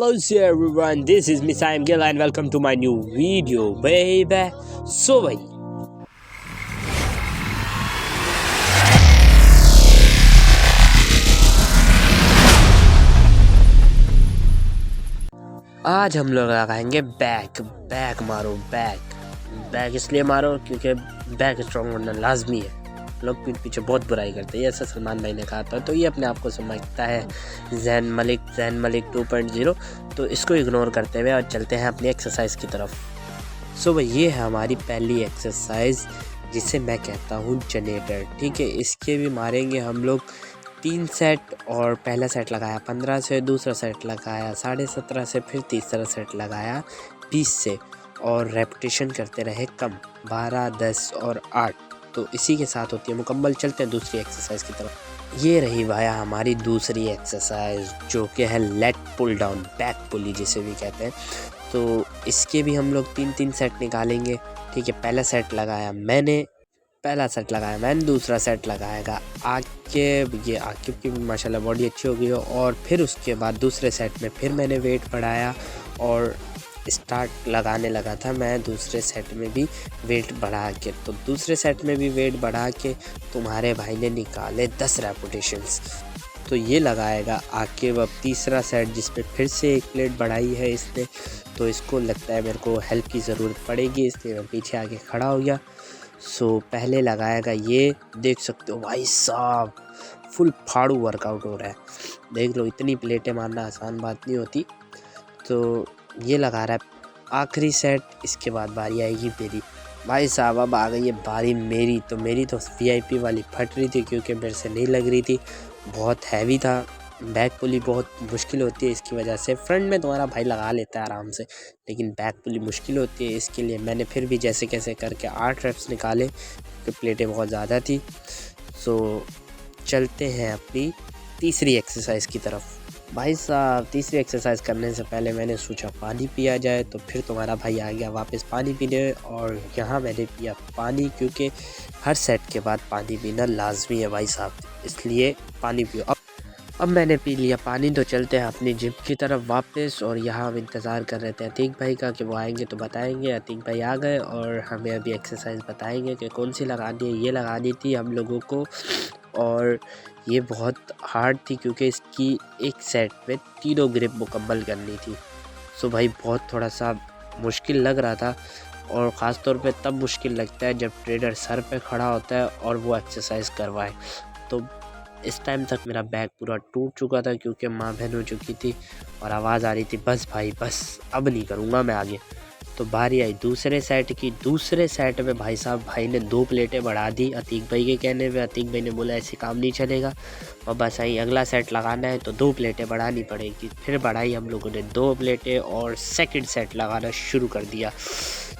Hello everyone, this is Miss I am Gil and welcome to my new video baby. So भाई आज हम लोग लगाएंगे back मारो बैक इसलिए मारो क्योंकि बैक स्ट्रॉन्ग होना लाजमी है। लोग पीठ पीछे बहुत बुराई करते हैं, ऐसा सलमान भाई ने कहा था, तो ये अपने आप को समझता है जैन मलिक 2.0। तो इसको इग्नोर करते हुए और चलते हैं अपनी एक्सरसाइज की तरफ। सो भाई ये है हमारी पहली एक्सरसाइज जिसे मैं कहता हूँ जनरेटर। ठीक है, इसके भी मारेंगे हम लोग 3 सेट, और पहला सेट लगाया 15 से, दूसरा सेट लगाया 17.5 से, फिर तीसरा सेट लगाया 20 से, और रेपिटेशन करते रहे कम 12, 10 और 8। तो इसी के साथ होती है मुकम्मल। चलते हैं दूसरी एक्सरसाइज की तरफ। ये रही भाया हमारी दूसरी एक्सरसाइज जो कि है लेग पुल डाउन, बैक पुली जिसे भी कहते हैं। तो इसके भी हम लोग 3 सेट निकालेंगे। ठीक है, पहला सेट लगाया मैंने, दूसरा सेट लगाएगा आकिब। ये आकिब की भी माशाल्लाह बॉडी अच्छी हो गई हो। और फिर उसके बाद दूसरे सेट में फिर मैंने वेट बढ़ाया और स्टार्ट लगाने लगा था मैं दूसरे सेट में भी वेट बढ़ा के। तो दूसरे सेट में भी वेट बढ़ा के तुम्हारे भाई ने निकाले 10 रेपिटेशंस। तो ये लगाएगा आकिब अब तीसरा सेट, जिसमें फिर से एक प्लेट बढ़ाई है इसने। तो इसको लगता है मेरे को हेल्प की ज़रूरत पड़ेगी, इसलिए मैं पीछे आके खड़ा हो गया। सो पहले लगाएगा ये, देख सकते हो भाई साहब फुल फाड़ू वर्कआउट हो रहा है। देख लो, इतनी प्लेटें मारना आसान बात नहीं होती। तो ये लगा रहा है आखिरी सेट। इसके बाद बारी आएगी मेरी। भाई साहब अब आ गई है बारी मेरी। तो मेरी तो VIP वाली फट रही थी क्योंकि मेरे से नहीं लग रही थी, बहुत हैवी था। बैक पुली बहुत मुश्किल होती है इसकी वजह से। फ्रंट में तुम्हारा भाई लगा लेता है आराम से, लेकिन बैक पुली मुश्किल होती है। इसके लिए मैंने फिर भी जैसे कैसे करके 8 रेप्स निकाले क्योंकि प्लेटें बहुत ज़्यादा थी। सो चलते हैं अपनी तीसरी एक्सरसाइज की तरफ। भाई साहब तीसरी एक्सरसाइज करने से पहले मैंने सोचा पानी पिया जाए, तो फिर तुम्हारा भाई आ गया वापस पानी पीने, और यहाँ मैंने पिया पानी क्योंकि हर सेट के बाद पानी पीना लाजमी है भाई साहब, इसलिए पानी पियो। अब मैंने पी लिया पानी। तो चलते हैं अपनी जिम की तरफ वापस, और यहाँ हम इंतज़ार कर रहे थे अतीक भाई का कि वो आएंगे तो बताएंगे। अतीक भाई आ गए और हमें अभी एक्सरसाइज बताएंगे कि कौन सी लगानी है। ये लगानी थी हम लोगों को, और ये बहुत हार्ड थी क्योंकि इसकी एक सेट में 3 ग्रिप मुकम्मल करनी थी। सो भाई बहुत थोड़ा सा मुश्किल लग रहा था, और ख़ास तौर पे तब मुश्किल लगता है जब ट्रेनर सर पे खड़ा होता है और वो एक्सरसाइज करवाए। तो इस टाइम तक मेरा बैक पूरा टूट चुका था क्योंकि माँ बहन हो चुकी थी, और आवाज़ आ रही थी बस भाई बस, अब नहीं करूँगा मैं आगे। तो बारी आई दूसरे सेट की। दूसरे सेट में भाई साहब भाई ने 2 प्लेटें बढ़ा दी अतीक भाई के कहने पे। अतीक भाई ने बोला ऐसे काम नहीं चलेगा, और बस आई अगला सेट लगाना है तो 2 प्लेटें बढ़ानी पड़ेगी। फिर बढ़ाई हम लोगों ने 2 प्लेटें और सेकंड सेट लगाना शुरू कर दिया।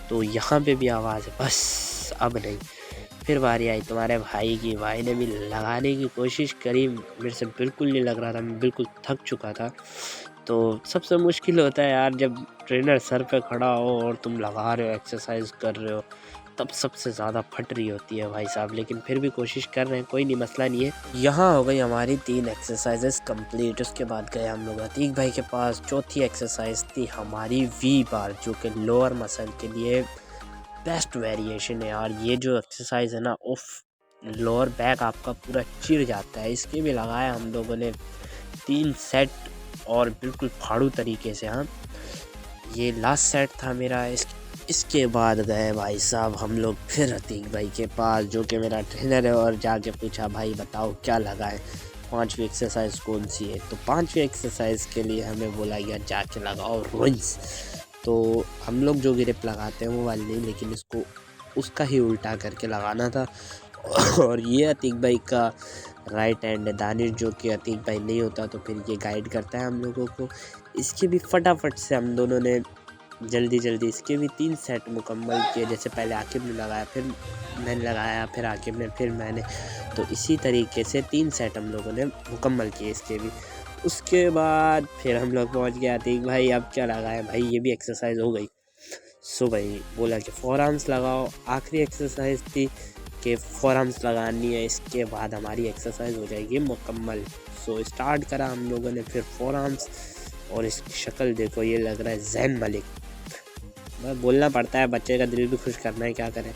तो यहाँ पे भी आवाज़ है बस अब नहीं। फिर बारी आई तुम्हारे भाई की। भाई ने भी लगाने की कोशिश करी, मेरे से बिल्कुल नहीं लग रहा था, मैं बिल्कुल थक चुका था। तो सबसे मुश्किल होता है यार जब ट्रेनर सर पे खड़ा हो और तुम लगा रहे हो, एक्सरसाइज कर रहे हो, तब सबसे ज़्यादा फट रही होती है भाई साहब। लेकिन फिर भी कोशिश कर रहे हैं, कोई नहीं, मसला नहीं है। यहाँ हो गई हमारी 3 एक्सरसाइजेस कंप्लीट। उसके बाद गए हम लोग अतीक भाई के पास। चौथी एक्सरसाइज थी हमारी V बार, जो कि लोअर मसल के लिए बेस्ट वेरिएशन है यार। ये जो एक्सरसाइज है ना, उफ, लोअर बैक आपका पूरा चिढ़ जाता है। इसके भी लगाया हम लोगों ने 3 सेट, और बिल्कुल फाड़ू तरीके से। हाँ, ये लास्ट सेट था मेरा। इसके बाद गए भाई साहब हम लोग फिर अतीक भाई के पास, जो कि मेरा ट्रेनर है, और जाके पूछा भाई बताओ क्या लगाएं, 5वीं एक्सरसाइज कौन सी है। तो 5वीं एक्सरसाइज के लिए हमें बोला गया जाके लगाओ रोइंस। तो हम लोग जो ग्रिप लगाते हैं वो वाली नहीं, लेकिन इसको उसका ही उल्टा करके लगाना था। और ये अतीक भाई का राइट हैंड है दानिश, जो कि अतीक भाई नहीं होता तो फिर ये गाइड करता है हम लोगों को। इसके भी फटाफट से हम दोनों ने जल्दी इसके भी 3 सेट मुकम्मल किए। जैसे पहले आकिब ने लगाया, फिर मैंने लगाया, फिर आकिब ने, फिर मैंने। तो इसी तरीके से 3 सेट हम लोगों ने मुकम्मल किए इसके भी। उसके बाद फिर हम लोग पहुँच गए अतीक भाई अब क्या लगाए भाई, ये भी एक्सरसाइज हो गई। सो भाई बोला कि 4 आर्म्स लगाओ। आखिरी एक्सरसाइज थी कि 4 आर्म्स लगानी है, इसके बाद हमारी एक्सरसाइज हो जाएगी मुकम्मल। सो स्टार्ट करा हम लोगों ने फिर 4 आर्म्स, और इसकी शक्ल देखो, ये लग रहा है ज़ैन मलिक। बस बोलना पड़ता है, बच्चे का दिल भी खुश करना है, क्या करें।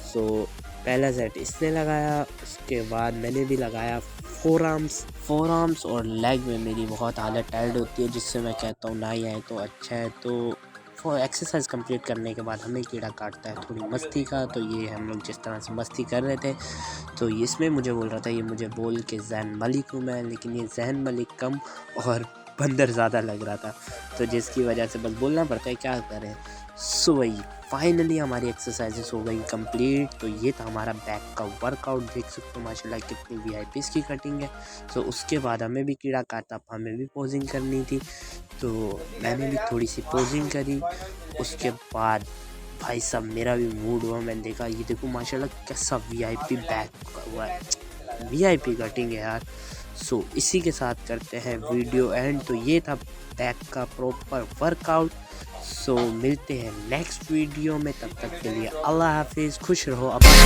सो पहला सेट इसने लगाया, उसके बाद मैंने भी लगाया। फोर आर्म्स और लेग में मेरी बहुत हालत टायर्ड होती है, जिससे मैं कहता हूँ ना ही आए तो अच्छा है। तो एक्सरसाइज कंप्लीट करने के बाद हमें कीड़ा काटता है थोड़ी मस्ती का। तो ये हम लोग जिस तरह से मस्ती कर रहे थे, तो इसमें मुझे बोल रहा था, ये मुझे बोल के ज़ैन मलिक हूँ मैं, लेकिन ये ज़ैन मलिक कम और बंदर ज़्यादा लग रहा था, तो जिसकी वजह से बस बोलना पड़ता है, क्या करें। सो वही फाइनली हमारी एक्सरसाइजेस हो गई कंप्लीट। तो ये था हमारा बैक का वर्कआउट, देख सकते हो माशाल्लाह कितनी वीआईपीज़ की कटिंग है। तो उसके बाद हमें भी कीड़ा काटा, हमें भी पोजिंग करनी थी, तो मैंने भी थोड़ी सी पोजिंग करी। उसके बाद भाई साहब मेरा भी मूड हुआ, मैंने देखा ये देखो माशाल्लाह कैसा वीआईपी बैक हुआ है, वीआईपी कटिंग है यार। सो इसी के साथ करते हैं वीडियो एंड। तो ये था बैक का प्रॉपर वर्कआउट। सो मिलते हैं नेक्स्ट वीडियो में, तब तक के लिए अल्लाह हाफिज़, खुश रहो अपना।